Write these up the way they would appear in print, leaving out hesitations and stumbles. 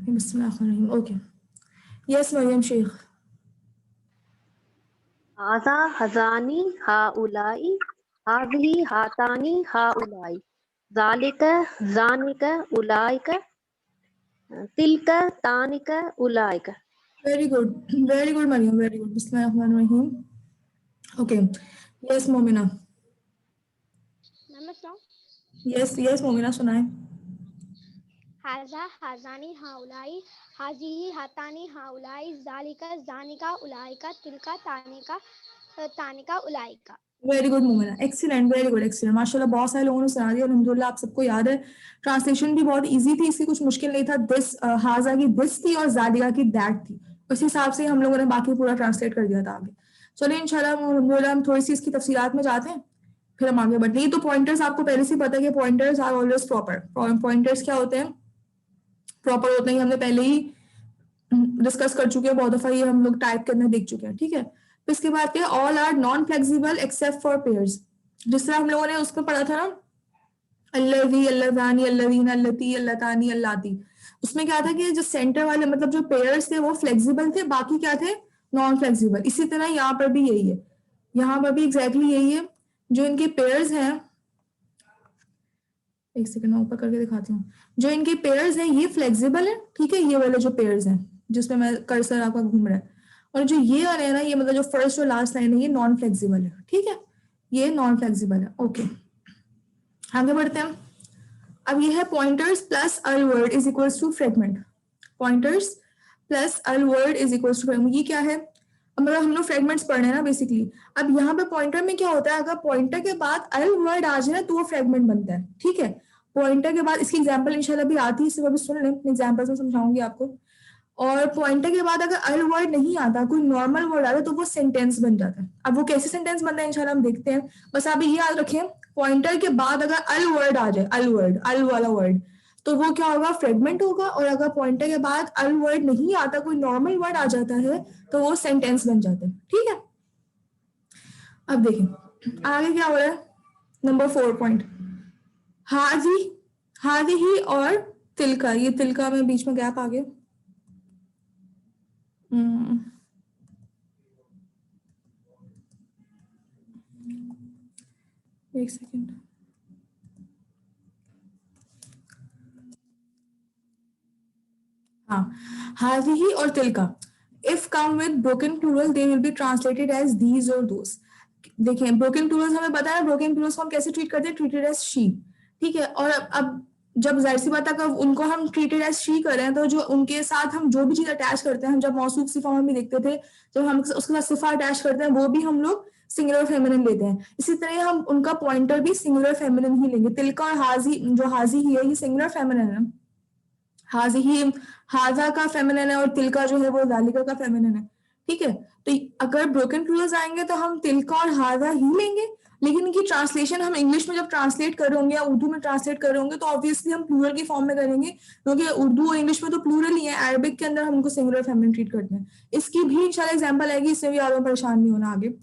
बिस्मिल्लाहिर्रहमानिर्रहीम। Okay, yes Maryam Shaikh. हाजा हजानी हाउलाई हाज़िही हातानी हाउलाई ज़ालिका ज़ानिका उलाइका तिल्का तानिका उलाइका। Very good Maryam, very good. बिस्मिल्लाहिर्रहमानिर्रहीम। Okay, yes Momina. Yes yes Momina, सुनाए। हाजा हाजानी हाउलाई हाजिही हातानी हाउलाई ज़ालिका ज़ानिका उलाइका तिल्का तानिका तानिका उलाइका। Very good Momina, excellent, very good, excellent, माशाल्लाह। बहुत सारे लोगों ने सुना दिया अल्हम्दुलिल्लाह। आप सबको याद है। ट्रांसलेशन भी बहुत इजी थी, इसकी कुछ मुश्किल नहीं था। दिस हाजा की दिस थी और जालिका की दैट थी। उस हिसाब से हम लोगों ने बाकी पूरा ट्रांसलेट कर दिया था आगे। चलिए इंशाल्लाह अल्हम्दुलिल्लाह हम थोड़ी सी इसकी तफसीलात में जाते हैं, फिर हम आगे बढ़ते हैं। तो पॉइंटर्स आपको पहले से पता है कि pointers are always proper. Pointers क्या होते हैं? प्रॉपर होते हैं, हमने पहले ही डिस्कस कर चुके हैं बहुत दफा, ये हम लोग टाइप करना देख चुके हैं, ठीक है। तो इसके बाद क्या, all are non flexible except for pairs. जिस तरह हम लोगों ने उसमें पढ़ा था ना, अल्लज़ी अल्लज़ानी अल्लज़ीना अल्लती अल्लतानी अल्लाती। उसमें क्या था कि जो सेंटर वाले मतलब जो पेयर्स थे वो फ्लेक्सिबल थे, बाकी क्या थे, नॉन फ्लेक्सिबल। इसी तरह यहाँ पर भी यही है, यहाँ पर भी एग्जैक्टली यही है। जो इनके पेयर्स हैं, एक सेकंड मैं ऊपर करके दिखाती हूँ। जो इनके पेयर्स हैं ये फ्लेक्सिबल है, ठीक है। ये वाले जो पेयर्स हैं जिसमें मैं कर्सर आपका घूम रहा है, और जो ये वाले है ना, ये मतलब जो फर्स्ट और लास्ट लाइन है, ये नॉन फ्लेक्सिबल है, ठीक है। ये नॉन फ्लेक्सिबल है। ओके, आगे बढ़ते हैं। अब ये है पॉइंटर्स प्लस अल word is equals to fragment. Pointers plus अल word is equals to fragment. ये क्या है? अब मतलब हम लोग फ्रेगमेंट्स पढ़ रहे हैं ना बेसिकली। अब यहाँ पे पॉइंटर में क्या होता है, अगर पॉइंटर के बाद अल वर्ड आ जाए तो वो फ्रेगमेंट बनता है, ठीक है। पॉइंटर के बाद इसकी एग्जांपल इंशाल्लाह भी आती है, इसे भी सुन लें, एग्जांपल से समझाऊंगी आपको। और पॉइंटर के बाद अगर अल वर्ड नहीं आता, कोई नॉर्मल वर्ड आता है, तो वो सेंटेंस बन जाता है। अब वो कैसे सेंटेंस बनता है इंशाल्लाह हम देखते हैं। बस आप ये याद रखें, पॉइंटर के बाद अगर अल वर्ड आ जाए, अल वर्ड, अल वाला वर्ड, तो वो क्या होगा, फ्रेगमेंट होगा। और अगर पॉइंटर के बाद अल वर्ड नहीं आता, कोई नॉर्मल वर्ड आ जाता है, तो वो सेंटेंस बन जाता है, ठीक है। अब देखें आगे क्या हो रहा है। नंबर 4 पॉइंट, हाजी, हाजी ही और तिलका। ये तिलका में बीच में गैप आ गया। एक सेकेंड। हाँ, हाजिही और तिलका if come with broken plural they will be translated as these और दोस। देखें ब्रोकन प्लूरल्स हमें पता है, ब्रोकन प्लूरल्स को हम कैसे ट्रीट करते हैं, ट्रीटेड एज शी, ठीक है। और अब जब जाहिर सी बात है अगर उनको हम ट्रीटेड एज शी कर रहे हैं, तो जो उनके साथ हम जो भी चीज अटैच करते हैं, हम जब मौसूफ सिफा में भी देखते थे, जब हम उसके साथ सिफा अटैच करते हैं, वो भी हम लोग सिंगुलर फेमिनिन लेते हैं। इसी तरह हम उनका पॉइंटर भी सिंगुलर फेमिनिन ही लेंगे। तिलका और हाजी, जो हाजी ही है, ये सिंगुलर फेमिनिन है। हाजी ही, हाजा का फेमिनिन है, और तिलका जो है वो जालिका का फेमिनिन है, ठीक है। तो अगर ब्रोकन प्लूरल्स आएंगे तो हम तिलका और हाजा ही लेंगे। लेकिन इनकी ट्रांसलेशन हम इंग्लिश में जब ट्रांसलेट कर रहे होंगे या उर्दू में ट्रांसलेट कर रहे होंगे, तो ऑब्वियसली हम प्लूरल की फॉर्म में करेंगे, क्योंकि उर्दू और इंग्लिश में तो प्लूरल ही है। अरबिक के अंदर हम उनको सिंगुलर फेमिनिन ट्रीट करते हैं। इसकी भी इंशाल्लाह एग्जांपल आएगी, इससे भी आपको परेशान नहीं होना आगे,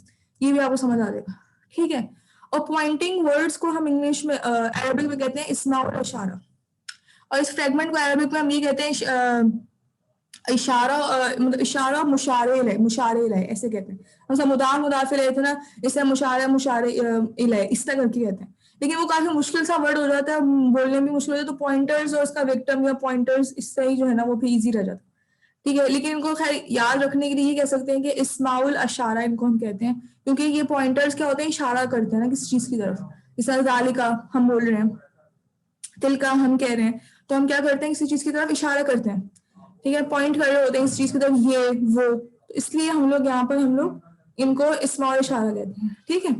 ये भी आपको समझ आ जाएगा, ठीक है। और पॉइंटिंग वर्ड्स को हम इंग्लिश में अरबिक में कहते हैं इस्मा और इशारा। और इस फ्रेगमेंट को अरबिक में हम ये कहते हैं इशारा, मतलब इशारा मुशारे इलय, मुशारे इलय ऐसे कहते हैं। मतलब मुदाफ मुदाफ इलय थे ना, इसे मुशारा मुशारे इलय इस तरह करके कहते हैं। लेकिन वो काफी मुश्किल सा वर्ड हो जाता है, बोलने में मुश्किल हो जाता है, तो पॉइंटर्स और उसका विक्टिम या पॉइंटर्स इससे ही जो है ना वो भी इजी रह जाता है, ठीक है। लेकिन इनको खैर याद रखने के लिए ये कह सकते हैं कि इस्माउल अशारा इनको हम कहते हैं, क्योंकि ये पॉइंटर्स क्या होते हैं, इशारा करते हैं ना किसी चीज की तरफ। जैसे जालिका हम बोल रहे हैं, तिलका हम कह रहे हैं, तो हम क्या करते हैं, किसी चीज की तरफ इशारा करते हैं, ठीक है। पॉइंट कर रहे होते हैं इस चीज की तरफ, ये वो, तो इसलिए हम लोग यहाँ पर हम लोग इनको इस्मा और इशारा कहते हैं, ठीक है।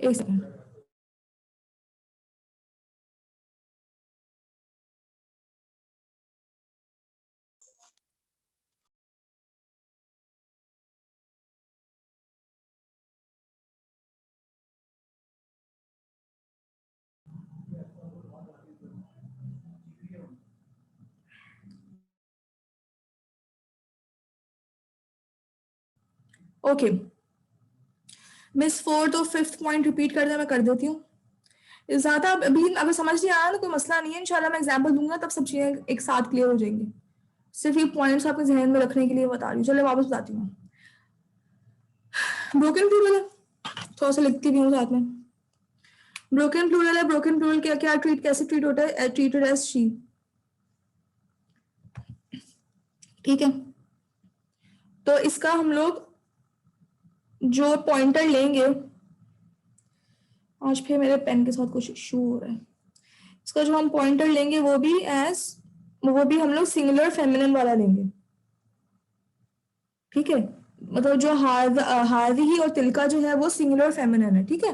एक सेकंड। ओके, मिस 4th और 5th पॉइंट रिपीट कर दे, मैं कर देती हूँ। ज्यादा अभी अगर समझ नहीं आया तो कोई मसला नहीं है, इंशाल्लाह मैं एग्जांपल दूंगा तब सब चीजें एक साथ क्लियर हो जाएंगी। सिर्फ ये पॉइंट्स आपके जहन में रखने के लिए बता रही हूँ। चलो वापस बताती हूँ। ब्रोकन प्लूरल है, थोड़ा सा लिखती भी हूँ साथ में। ब्रोकन प्लूरल है, ब्रोकन प्लूरल क्या क्या ट्रीट कैसे ट्रीट होता है, ट्रीटेड एज शी, ठीक है। तो इसका हम लोग जो पॉइंटर लेंगे, आज फिर मेरे पेन के साथ कुछ इशू हो रहा है, इसका जो हम पॉइंटर लेंगे वो भी हम लोग सिंगुलर फेमिनिन वाला लेंगे, ठीक है। मतलब जो हारही और तिलका जो है वो सिंगुलर फेमिनिन है, ठीक है।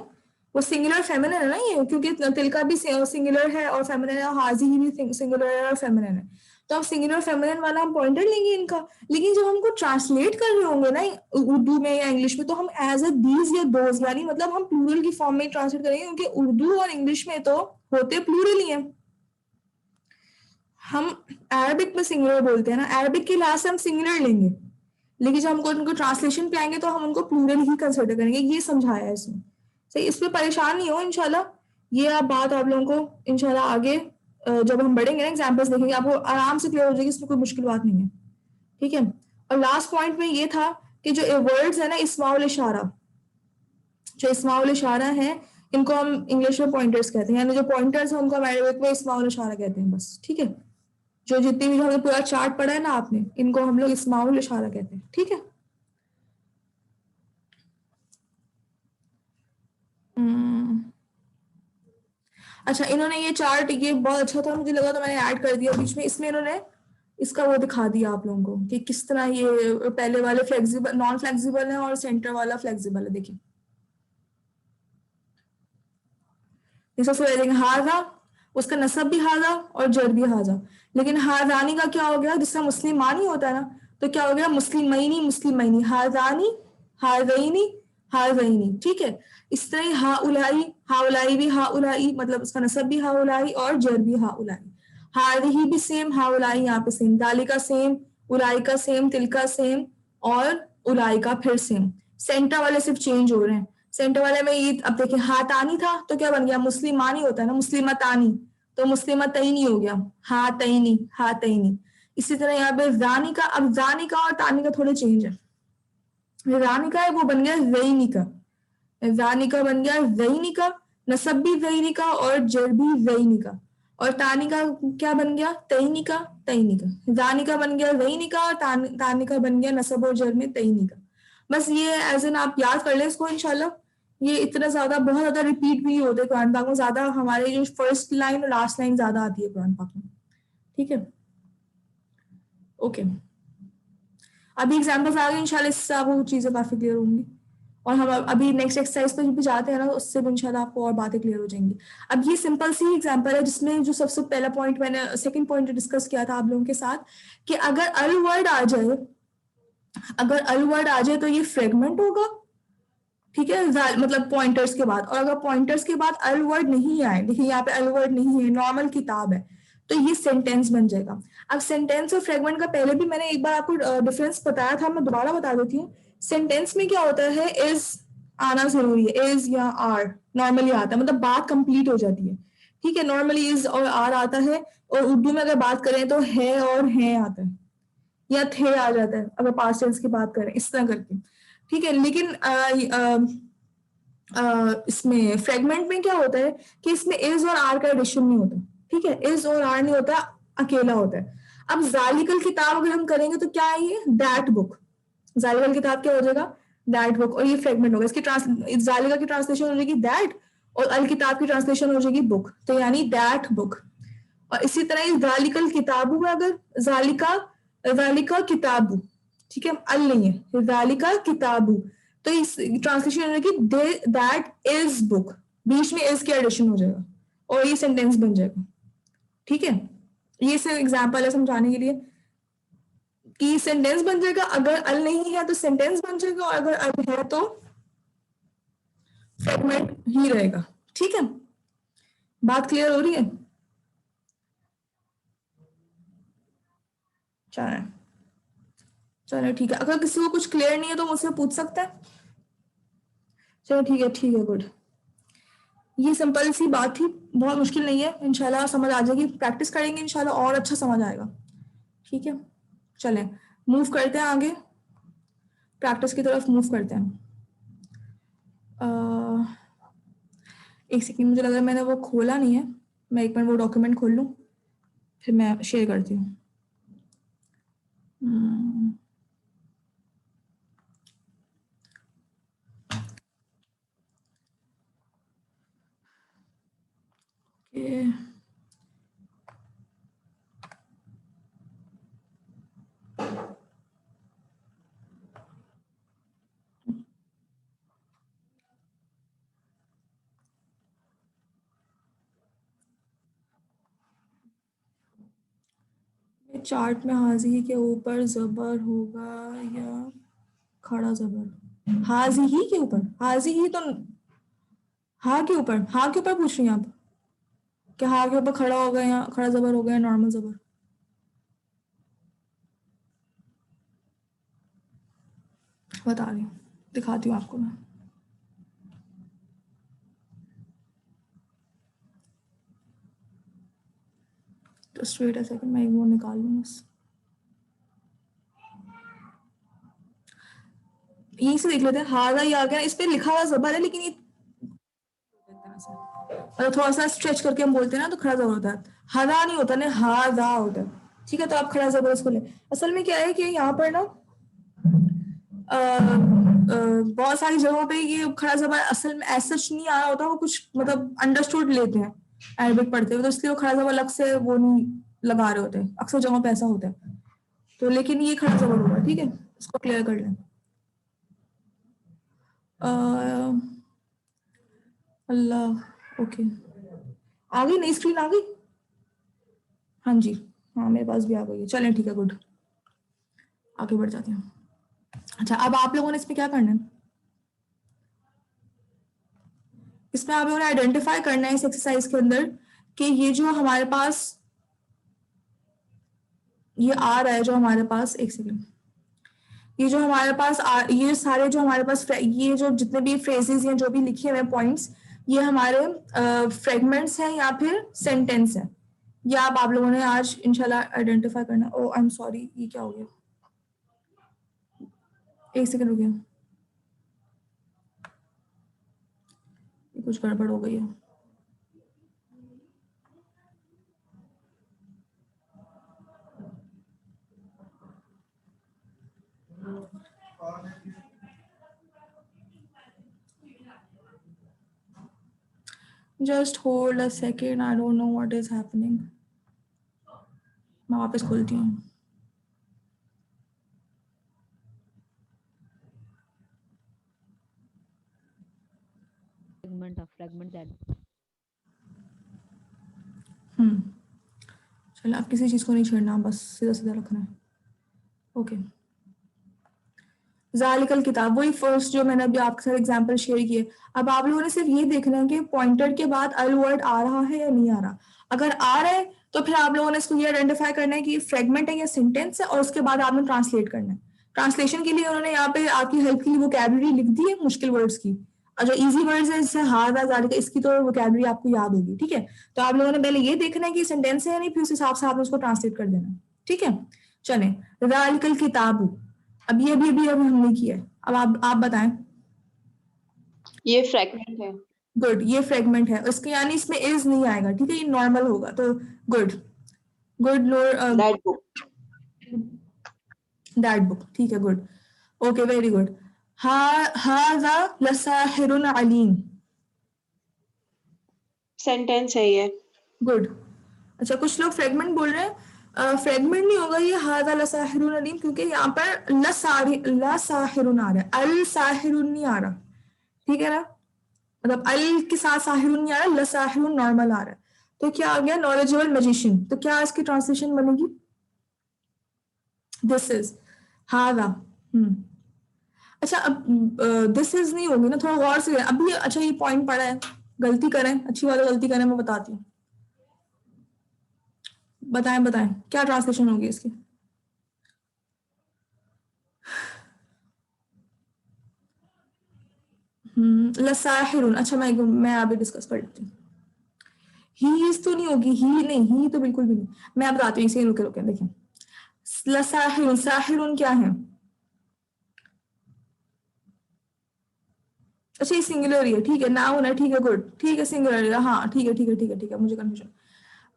वो सिंगुलर फेमिनिन है ना ये, क्योंकि तिलका भी सिंगुलर है और फेमिनिन है, और हारही भी सिंगुलर है और फेमिनिन है। तो हम सिंगुलर फेमिनिन वाला हम पॉइंटर लेंगे इनका। लेकिन जब हमको ट्रांसलेट कर रहे होंगे ना उर्दू में या इंग्लिश में, तो हम एज अ दीज या दोज, यानी मतलब हम प्लूरल की फॉर्म में ट्रांसलेट करेंगे, क्योंकि उर्दू और इंग्लिश में तो होते प्लूरल ही है। हम अरबिक में सिंगुलर बोलते हैं ना, अरबिक के लिहाज से हम सिंगुलर लेंगे, लेकिन जब हमको उनको ट्रांसलेशन पे आएंगे तो हम उनको प्लूरल ही कंसिडर करेंगे। ये समझाया है इसमें, सही। इस पे परेशान नहीं हो इंशाल्लाह। ये आप बात आप लोगों को इंशाल्लाह आगे जब हम बढ़ेंगे ना, एग्जाम्पल्स देखेंगे, आपको आराम से क्लियर हो जाएगी, इसमें कोई मुश्किल बात नहीं है, ठीक है। और लास्ट पॉइंट में ये था कि जो वर्ड्स है ना इस्माउल इशारा, जो इस्माउल इशारा है, इनको हम इंग्लिश में पॉइंटर्स कहते हैं, यानी जो पॉइंटर्स है उनको हम अरबिक में इस्माउल इशारा कहते हैं, बस, ठीक है। जो जितनी भी हमने पूरा चार्ट पढ़ा है ना आपने, इनको हम लोग इस्माउल इशारा कहते हैं, ठीक है। अच्छा, इन्होंने ये चार्ट, ये बहुत अच्छा था मुझे लगा, तो मैंने ऐड कर दिया बीच में। इसमें इन्होंने इसका वो दिखा दिया आप लोगों को कि किस तरह ये पहले वाले फ्लेक्सिबल नॉन फ्लेक्सिबल है और सेंटर वाला फ्लेक्सिबल है। देखिए सबसे हाजा, उसका नसब भी हाजा और जर भी हाजा। लेकिन हाजानी का क्या हो गया, जिसका मुस्लिम मानी होता है ना, तो क्या हो गया, मुस्लिमैनी मुस्लिमैनी, हाजानी हाजैनी हाजैनी, ठीक है। इस तरह हाउलाई भी हाउलाई, मतलब उसका नसब भी हाउलाई और जर भी हाउलाई। हारही भी सेम, हाउलाई यहाँ पे सेम, दाली का सेम, उलाई का सेम, तिल का सेम और उलाई का फिर सेम। सेंटर वाले सिर्फ चेंज हो रहे हैं। सेंटर वाले में ये अब देखिए हातानी था तो क्या बन गया, मुस्लिमानी होता है ना, मुस्लिमतानी, तो मुस्लिमतैनी हो गया, हातैनी हातैनी। इसी तरह यहाँ पे रानी का, अब रानी का और तानी का थोड़े चेंज है। रानी का है वो बन गया रईनी का, रानी का बन गया रईनी का, नसब भी रईनी का और जर भी रईनी का। और तानी का क्या बन गया, तईनी का तईनी का। रानी का बन गया रईनी का और तानी का बन गया नसब और जर में तईनी का। बस ये एज एन आप याद कर ले इसको इंशाल्लाह। ये इतना ज्यादा बहुत ज्यादा रिपीट भी होते हैं कुरान पाक में, ज्यादा हमारे जो फर्स्ट लाइन और लास्ट लाइन ज्यादा आती है कुरान पाक में, ठीक है। ओके, अभी एग्जाम्पल्स आ गए इंशाल्लाह, इससे आपको चीजें काफी क्लियर होंगी। और हम अभी नेक्स्ट एक्सरसाइज पे भी जाते हैं ना, उससे भी इंशाल्लाह आपको और बातें क्लियर हो जाएंगी। अब ये सिंपल सी एग्जांपल है जिसमें जो सबसे पहला पॉइंट मैंने सेकंड पॉइंट डिस्कस किया था आप लोगों के साथ, कि अगर अल वर्ड आ जाए, अगर अल वर्ड आ जाए तो ये फ्रेगमेंट होगा, ठीक है, मतलब पॉइंटर्स के बाद। और अगर पॉइंटर्स के बाद अल वर्ड नहीं आए, देखिए यहाँ पे अल वर्ड नहीं है, नॉर्मल किताब है, तो ये सेंटेंस बन जाएगा। अब सेंटेंस और फ्रेगमेंट का पहले भी मैंने एक बार आपको डिफरेंस बताया था, मैं दोबारा बता देती हूँ। सेंटेंस में क्या होता है, इज आना जरूरी है, इज या आर नॉर्मली आता है, मतलब बात कंप्लीट हो जाती है, ठीक है। नॉर्मली इज और आर आता है, और उर्दू में अगर बात करें तो है और हैं आता है, या थे आ जाता है अगर पास्ट टेंस की बात करें, इस तरह करके, ठीक है। लेकिन इसमें फ्रेगमेंट में क्या होता है कि इसमें इज और आर का एडिशन नहीं होता, ठीक है, इज और आर नहीं होता, अकेला होता है। अब जालिकल किताब अगर हम करेंगे तो क्या है ये, दैट बुक, जालिकल किताब क्या हो जाएगा, दैट बुक, और ये फ्रेगमेंट होगा। इसकी जालिका की ट्रांसलेशन हो जाएगी दैट, और अल किताब की ट्रांसलेशन हो जाएगी बुक, तो यानी दैट बुक। और इसी तरह जालिकल किताबू में अगर जालिका किताबू, ठीक है, अल नहीं है, जालिका किताबू, तो इस ट्रांसलेशन हो जाएगी दैट इज बुक, बीच में इज के एडिशन हो जाएगा और ये सेंटेंस बन जाएगा, ठीक है। ये सिर्फ एग्जांपल है समझाने के लिए कि सेंटेंस बन जाएगा, अगर अल नहीं है तो सेंटेंस बन जाएगा, और अगर अल है तो फ्रेगमेंट ही रहेगा, ठीक है। बात क्लियर हो रही है? चलो ठीक है, अगर किसी को कुछ क्लियर नहीं है तो मुझसे पूछ सकता है। चलो ठीक है गुड। ये सिंपल सी बात थी, बहुत मुश्किल नहीं है, इंशाल्लाह समझ आ जाएगी, प्रैक्टिस करेंगे इंशाल्लाह और अच्छा समझ आएगा। ठीक है, चलें मूव करते हैं आगे, प्रैक्टिस की तरफ मूव करते हैं। एक सेकंड, मुझे लग रहा है मैंने वो खोला नहीं है, मैं एक मिनट वो डॉक्यूमेंट खोल लूँ फिर मैं शेयर करती हूँ। ओके, चार्ट में हाजी के ऊपर जबर होगा या खड़ा जबर? हाजी ही के ऊपर, हाजी ही तो हा के ऊपर, हा के ऊपर पूछ रही हैं आप कि हा के ऊपर खड़ा होगा या खड़ा जबर होगा या नॉर्मल जबर? बता रही हूँ, दिखाती हूँ आपको मैं। जस्ट वेट अ सेकंड, मैं वो निकाल लूँ बस। यहीं से देख लेते हैं, हाजा ही आ गया, इस पे लिखा हुआ जबर है लेकिन ये मतलब थोड़ा सा स्ट्रेच करके हम बोलते हैं ना तो खड़ा जबर होता है, हदा नहीं होता ना, हाजा होता है। ठीक है, तो आप खड़ा जबर इसको ले। असल में क्या है कि यहाँ पर ना बहुत सारी जगहों पे ये खड़ा जबर असल में ऐसा नहीं आ रहा होता, वो कुछ मतलब अंडरस्टूड लेते हैं अरबिक पढ़ते हुए, तो इसलिए वो खड़ा जबर अलग से वो नहीं लगा रहे होते, अक्सर जगहों पे ऐसा होता है। तो लेकिन ये खड़ा जबर होगा, ठीक है, इसको क्लियर कर लें। अल्लाह, ओके, आ गई नई स्क्रीन आ गई? हाँ जी, हाँ मेरे पास भी आ गई है, चलें ठीक है, गुड, आगे बढ़ जाते हैं। अच्छा, अब आप लोगों ने इसमें क्या करना है, इसमें आप लोगों ने आइडेंटिफाई करना है इस एक्सरसाइज के अंदर कि ये जो हमारे पास ये आ रहा है, जो हमारे पास, एक सेकेंड, ये जो हमारे पास ये सारे जो हमारे पास ये जो जितने भी फ्रेजेस हैं जो भी लिखे हुए पॉइंट्स, ये हमारे फ्रेगमेंट्स हैं या फिर सेंटेंस है, ये आप लोगों ने आज इंशाल्लाह आइडेंटिफाई करना। ओ आई एम सॉरी, ये क्या हो गया, एक सेकेंड रुकिए, ये कुछ गड़बड़ हो गई है। Just hold a second, I don't know what is happening, मैं वापस खोलती हूँ। fragment that चलो, आप किसी चीज़ को नहीं छेड़ना, बस सीधा सीधा रखना है। ओके, ज़ालिकल किताब, वही फर्स्ट जो मैंने अभी आपके साथ एग्जांपल शेयर किए। अब आप लोगों ने सिर्फ ये देखना है कि पॉइंटर के बाद अल वर्ड आ रहा है या नहीं आ रहा। अगर आ रहा है तो फिर आप लोगों ने इसको ये आइडेंटिफाई करना है कि फ्रेगमेंट है या सेंटेंस है, और उसके बाद आपने ट्रांसलेट करना है। ट्रांसलेशन के लिए उन्होंने यहाँ पे आपकी हेल्प के लिए वोकैबुलरी लिख दी है मुश्किल वर्ड्स की, और जो इजी वर्ड्स है जैसे हादा ज़ालिका, इसकी तो वोकैबुलरी आपको याद होगी। ठीक है, तो आप लोगों ने पहले ये देखना है कि सेंटेंस है या नहीं, फिर उस हिसाब से आपने उसको ट्रांसलेट कर देना। ठीक है, चलें, ज़ालिकल किताबु, अब हमने किया है, अब आप बताएं। ये फ्रैगमेंट है। गुड, ये फ्रेगमेंट है, उसके यानी इसमें इज नहीं आएगा, ठीक है, ये नॉर्मल होगा, तो good good that book that book, ठीक है, गुड, ओके, वेरी गुड। हाजा लसाहिरुन अलीम, सेंटेंस है ये। गुड। अच्छा, कुछ लोग फ्रेगमेंट बोल रहे हैं, फ्रेगमेंट नहीं होगा ये हाजा लसाहिरुन अलीम, क्योंकि यहाँ पर लसाहिरुन आ रहा है, अल साहिरुन नहीं आ रहा, ठीक है ना, मतलब अल के साथ साहिरुन नहीं आ रहा, लसाहिरुन नॉर्मल आ रहा है, तो क्या आ गया, नॉलेजेबल मैजिशियन। तो क्या इसकी ट्रांसलेशन बनेगी, दिस इज हादा। अच्छा, अब दिस इज नहीं होगी ना, थोड़ा गौर से अभी। अच्छा, ये पॉइंट पड़ा है, गलती करें, अच्छी बात है, गलती करें, मैं बताती हूँ, बताएं बताएं क्या ट्रांसलेशन होगी इसकी। लसाहिरुन, अच्छा मैं अभी डिस्कस कर लेती हूँ। ही इज तो नहीं होगी, ही नहीं, ही तो बिल्कुल भी नहीं। मैं अब बताती हूँ, इसे रुके रुके देखिए। लसाहिरुन, साहिरुन क्या है? अच्छा ये सिंगुलर ही है, ठीक है, नाउन है, ठीक है, गुड, ठीक है, सिंगुलर है, हाँ ठीक है ठीक है ठीक है ठीक है, मुझे कंफ्यूजन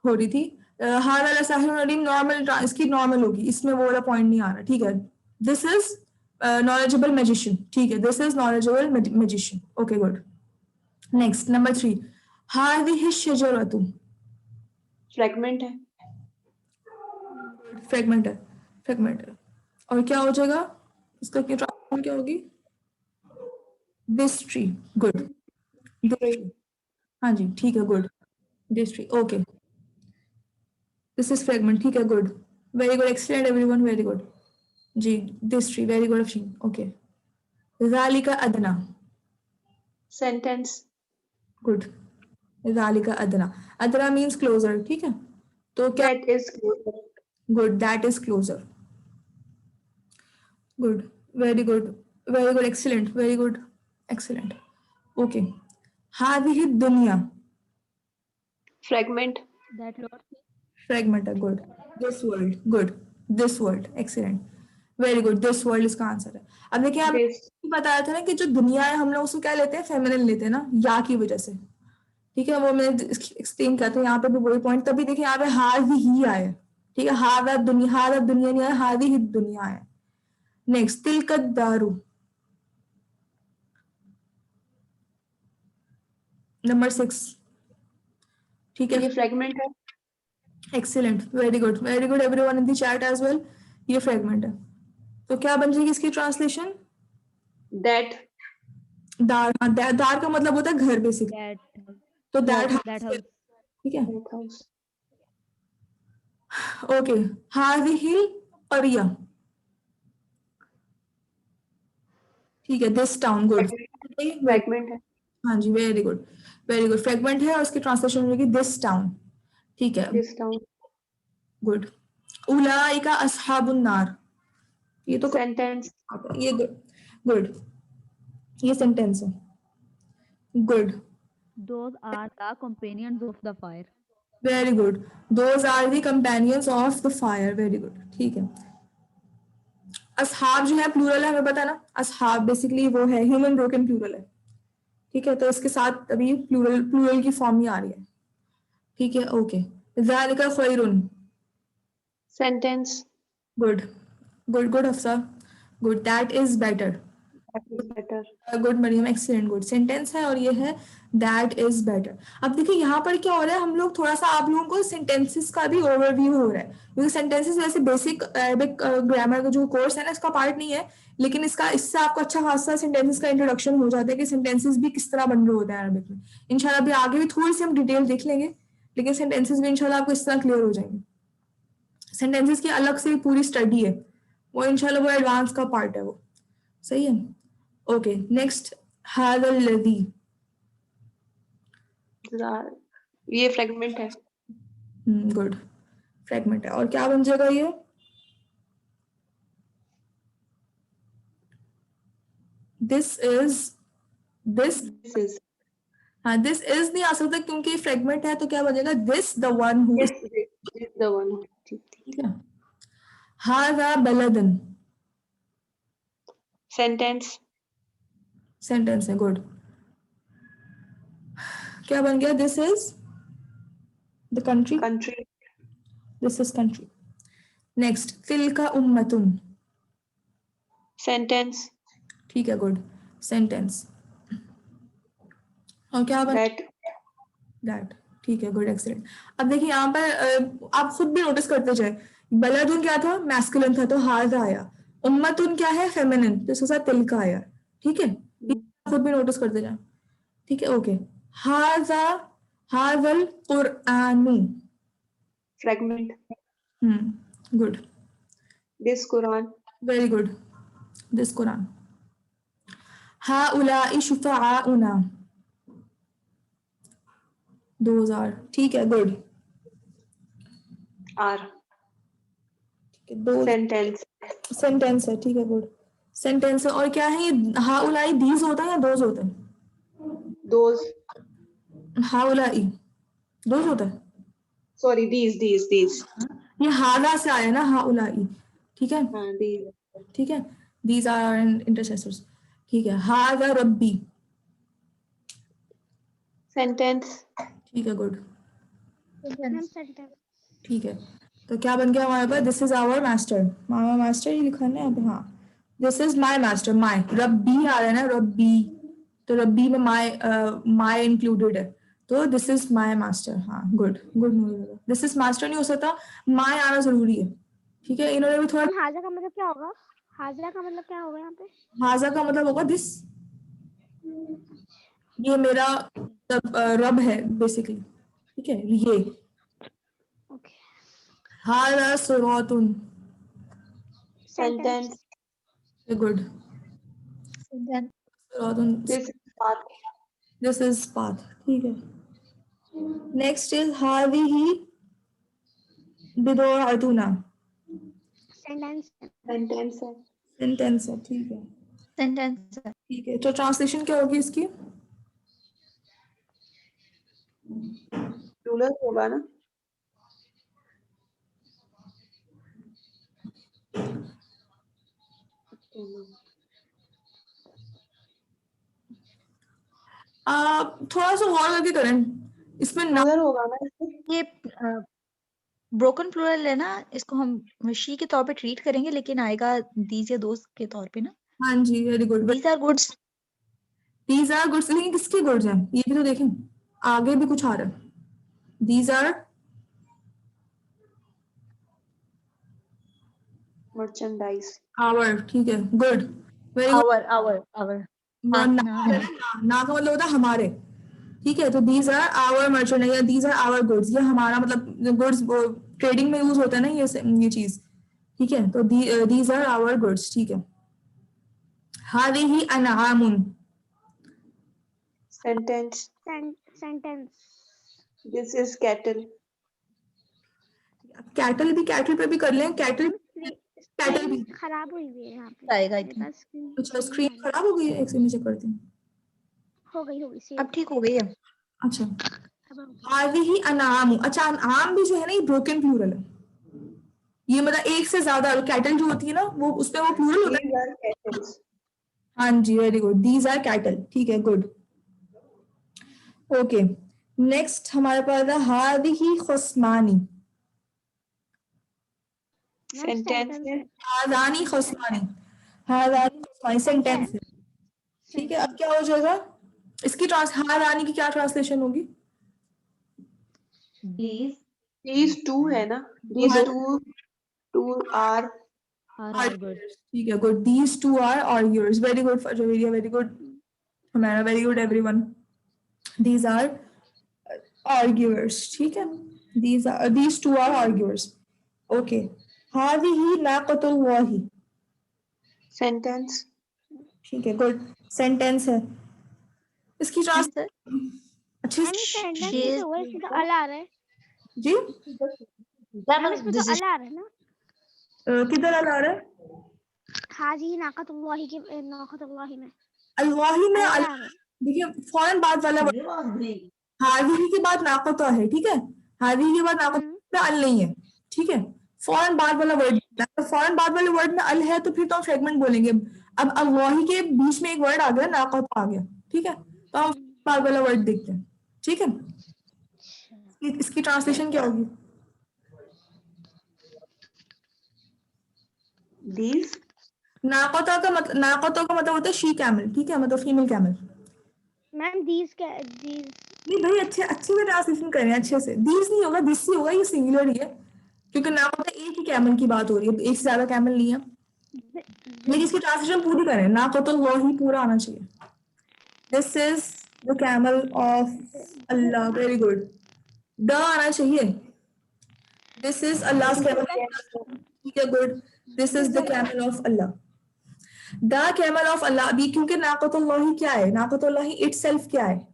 हो रही थी। हार वाला साहिरुन अलीम नॉर्मल, इसकी नॉर्मल होगी, इसमें वो वाला पॉइंट नहीं आ रहा, ठीक है। दिस इज नॉलेजेबल मैजिशियन, ठीक है, this is knowledgeable magician, okay good. Next number 3, हादिहि शजरतु, फ्रेगमेंट है। फ्रेगमेंट है, फ्रेगमेंट है। और क्या हो जाएगा इसका, क्या ट्रांसलेशन क्या होगी? This tree, good, this tree, हाँ जी ठीक है, good, this tree, okay, this is fragment, ठीक है, good, very good, excellent everyone, very good जी, this tree, very good Afsheen, okay. ज़ालिका अदना, सेंटेंस। गुड, ज़ालिका अदना, अदना मीन्स क्लोजर, ठीक है, तो क्या, that is closer. Good, that is closer, good, very good, very good, excellent, very good, excellent, okay. हादिहि दुनिया, फ्रेगमेंट। That lot. फ्रेगमेंट है, good, this world, good, this world, excellent, very good, this world इसका answer है। अब देखिए आप this. बताया था ना कि जो दुनिया है हम लोग उसको क्या लेते हैं, फेमिनिन लेते हैं ना, या की वजह से, ठीक है, वो मैंने एक्सप्लेन किया था, यहाँ पे भी वही पॉइंट, तभी देखिए यहाँ पे हार ही आया, ठीक है, हार दुनिया नहीं आया, हार ही दुनिया है। नेक्स्ट तिलकत दारू, नंबर 6, ठीक ये है, फ्रेगमेंट है। Excellent, very good everyone in the chat as well, ये फ्रेगमेंट है। तो क्या बन जाएगी इसकी ट्रांसलेशन? दैट। दार, हाँ, दार का मतलब होता है घर बेसिकली, That तो दैट that हाउस, house. ठीक है, दैट हाउस। ओके। हाजिहिल करिया, ठीक है, दिस टाउन, गुड, फ्रेगमेंट है। हाँ जी, very good, very good, fragment है और उसकी ट्रांसलेशन होगी दिस टाउन, ठीक है, दिस टाउन। गुड। उलाइका अस्हाबुन नार, ये तो सेंटेंस। ये गुड, गुड, ये सेंटेंस है, good, Those are the companions of the fire. Very good, those are the companions of the fire, very good, ठीक है। असहाब जो है प्लूरल है, हमें पता है ना, असहाब बेसिकली वो है ह्यूमन ब्रोकन प्लूरल है, ठीक है, तो इसके साथ अभी प्लूरल प्लूरल की फॉर्म ही आ रही है, ठीक है, ओके। ज़ालिका खैरुन, sentence. Good, good good Afsa, good, that is better, that is better. Good Maryam, excellent, good, sentence है और ये है दैट इज बेटर। अब देखिए यहाँ पर क्या हो रहा है, हम लोग थोड़ा सा आप लोगों को सेंटेंसेस का भी ओवरव्यू हो रहा है, क्योंकि सेंटेंसेस वैसे बेसिक अरबिक ग्रामर का जो कोर्स है ना इसका पार्ट नहीं है, लेकिन इसका इससे आपको अच्छा खासा सेंटेंसेस का इंट्रोडक्शन हो जाता है कि सेंटेंसेस भी किस तरह बन रहे होते हैं अरबिक में। इंशाल्लाह अभी आगे भी थोड़ी सी हम डिटेल देख लेंगे, लेकिन सेंटेंसेस भी इंशाल्लाह आपको इस तरह क्लियर हो जाएंगे। सेंटेंसेस की अलग से पूरी स्टडी है, वो इंशाल्लाह वो एडवांस का पार्ट है वो, सही है, ओके। नेक्स्ट हादल लदी, ये फ्रेगमेंट है। गुड, फ्रेगमेंट है, और क्या बन जाएगा ये? This is, this, this is. हाँ दिस इज नहीं आ सकता क्योंकि फ्रेगमेंट है, तो क्या बनेगा this the one who is, this the one. ठीक ठीक है। हादा बलदन, सेंटेंस। सेंटेंस है, गुड, क्या बन गया? This is the country, country. This is country. Next तिलका उम्मतुन, सेंटेंस। ठीक है, गुड, सेंटेंस, और क्या बन, दैट। दैट, ठीक है, गुड, एक्सीलेंट। अब देखिए यहाँ पर आप खुद भी नोटिस करते जाए, बलदुन क्या था, मैस्कुलिन था, तो हाजा आया, उम्मतुन क्या है, फेमिनिन, तो इसके साथ तिलका आया, ठीक है, खुद भी नोटिस करते जाए, ठीक है, ओके। हाजा, हाजल कुरआनु, fragment. Good, this Quran. Very good, this Quran. हाउलाई शुफाउना, दोज आर, ठीक है, गुड, आर। दो सेंटेंस। सेंटेंस है, ठीक है, गुड, सेंटेंस है, और क्या है ये, हाउलाई दीज होता है या दोज होता है? those, हाउलाई दोज होता है, sorry, these, ये हादा से आया ना हाउलाई, ठीक है हाँ, these, ठीक है, दीज आर इंटरसेसर्स, ठीक है, हादा रब्बी, sentence, ठीक है गुड, मैम सेंटेंस ठीक है, तो क्या बन गया हमारे पास, दिस इज आवर मास्टर, मामा मास्टर ये लिखा है ना यहाँ पे, हाँ, this is my master, my रब्बी आ रहा है ना, रब्बी, तो रब्बी में माई इंक्लूडेड है, तो दिस इज माई मास्टर, हाँ good good, this is master नहीं हो सकता, माई आना जरूरी है, ठीक है, इन्होंने भी थोड़ा, मैम हाजा का मतलब क्या होगा? हाजा का मतलब क्या होगा यहाँ पे? हाजा का मतलब होगा दिस, ये मेरा रब है बेसिकली, ठीक है, ये ओके हाजा सुरातुन, sentence, गुड, Sentence. सुरातुन, this is path, this is path, ठीक है, नेक्स्ट इज हादिही बिदोअतुना, सेंटेंस sentence है, सेंटेंस है, ठीक है Sentence. ठीक है, तो ट्रांसलेशन क्या होगी इसकी, plural होगा ना, थोड़ा सा गौर करके करें, इसमें ना, plural होगा ना इसमें, ये ब्रोकन प्लूरल है ना, इसको हम शी के तौर पे ट्रीट करेंगे, लेकिन आएगा दीज या दोस्त के तौर पे ना. हाँ जी very good, these are goods. These are goods, लेकिन किसकी गुड्स हैं ये भी तो देखें, आगे भी कुछ आ रहा है, दीज आर merchandise, आवर, ठीक है गुड, वेरी गुड, our. ना ना. ना का मतलब होता है हमारे, ठीक है, तो दीज आर आवर मर्चेंडाइज या दीज आर आवर गुड्स, ये हमारा मतलब गुड्स ट्रेडिंग में यूज होता है ना ये चीज, ठीक है, तो दीज आर आवर गुड्स, ठीक है, हादिही अनआमुन, sentence, sentence this is cattle, cattle भी, कैटल पे भी कर लें, कैटल कैटल भी, खराब हुई हुई है यहाँ पे आएगा आई मेरे थिंक. पास screen अच्छा नहीं स्क्रीन आई। खराब हो गई है, एक सेकंड चेक करती हूँ, हो गई अब ठीक हो गई है. अच्छा, अब हो गई। हादिही अनआम, अच्छा अनआम भी जो है ना ये ब्रोकन प्लूरल है, ये मतलब एक से ज्यादा, कैटल जो होती है ना वो उसमें वो प्लूरल होता है, these are cattles, हाँ जी very good, these are cattle, ठीक है गुड, ओके, नेक्स्ट हमारे पास है हादिही खुस्मानी, मैम sentence सेंटेंस है, हादानी खुस्मानी, हादानी खुस्मानी सेंटेंस है, ठीक है, अब क्या हो जाएगा इसकी हादानी की क्या ट्रांसलेशन होगी, these two है ना, these two are, Are good. ठीक है गुड, दीज टू आर और yours, वेरी गुड फजवेरिया, वेरी गुड हमारा, very good everyone, these are arguers, ठीक है, these two are arguers, okay, हादिही नाक़तुल्लाही, sentence, ठीक है गुड, सेंटेंस है, इसकी ट्रांस Sir, अच्छे मैम से, सेंटेंस she कैसे is होगा? इसमें तो अल आ रहा है। जी मैम इसमें तो this is अल आ रहा है ना। किधर आ रहा है, हाजी नाकतुल्लाही के नाकतुल्लाही में अल्लाही में अल आ अल, रहा है। देखिए फौरन बाद वाला word, हादिही के बाद नाक़ता है, ठीक है, हादिही के बाद नाक़ता में अल नहीं है, ठीक है, फौरन बाद वाला वर्ड, फौरन बाद वाले वर्ड में अल है तो फिर तो हम फ्रेगमेंट बोलेंगे, अब अल्लाही के बीच में एक वर्ड आ गया, नाक़ता आ गया, ठीक है, तो हम बाद वाला वर्ड देखते हैं, ठीक है, इसकी ट्रांसलेशन क्या होगी, these, नाक़ता का मतलब होता है शी कैमल, ठीक है, मतलब फीमेल कैमल, मैम दीज नहीं भाई अच्छे अच्छे से ट्रांसलेशन करें, अच्छे से, दीज नहीं होगा, दिस ही होगा, ये सिंगुलर ही है, क्योंकि नाक़ता एक ही कैमल की बात हो रही है, एक से ज्यादा कैमल नहीं है, लेकिन इसकी ट्रांसलेशन पूरी करें, नाक़तुल्लाही पूरा आना चाहिए, this is the camel of Allah, very good, the आना चाहिए, दिस इज अल्लाह कैमल, ठीक है good, this is the camel of Allah, the camel of Allah, अभी क्योंकि नाक़तुल्लाही क्या है, नाक़तुल्लाही इटसेल्फ क्या है,